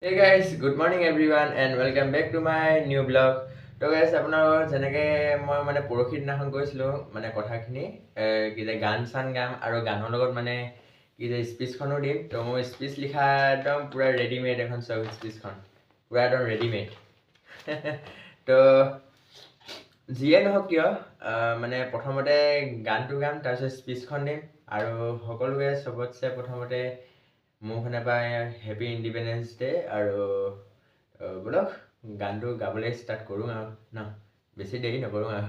Hey guys, good morning everyone and welcome back to my new blog. তো guys আপোনালোকৰ যেনেকে মই মানে পৰহি দিনাখন কৈছিলোঁ মানে কথাখিনি কি যে গান চান গাম আৰু গানৰ লগত মানে কি যে স্পীচখনো দিম। তো মই স্পীচ লিখা একদম পুৰা ৰেডিমেড এখন চব স্পীচখন পুৰা একদম ৰেডিমেড। তো যিয়ে নহওক কিয় মানে প্ৰথমতে গানটো গাম তাৰপিছত স্পীচখন দিম আৰু সকলোৱে চবতছে প্ৰথমতে মোৰ ফালৰ পৰা হেপী ইণ্ডিপেণ্ডেন্স ডে আৰু বোলক গানটো গাবলৈ ষ্টাৰ্ট কৰোঁ আৰু ন বেছি দেৰি নকৰোঁ আৰু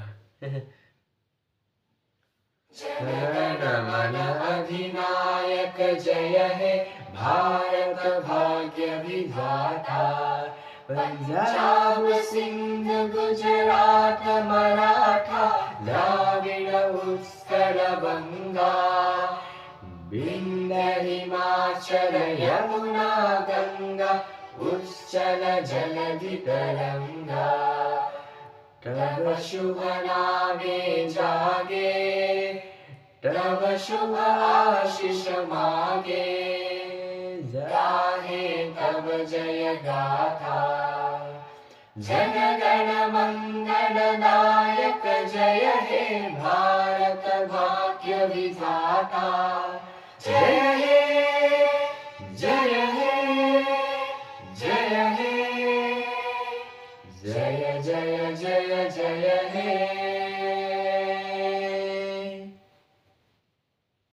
अधिनायक जय हे भारत भाग्य विधाता पंजाब सिंध गुजरात मराठा द्राविड़ उत्कल बंगा विंध्य हिमाचल यमुना गंगा उच्चल जलधि तरंगा तब शुभ नामे जागे तब शुभ आशीष मागे गाहे तब जय गाथा जन गण मंगल दायक जय हे भारत भाग्य विधाता जय हे जय हे जय हे जय जय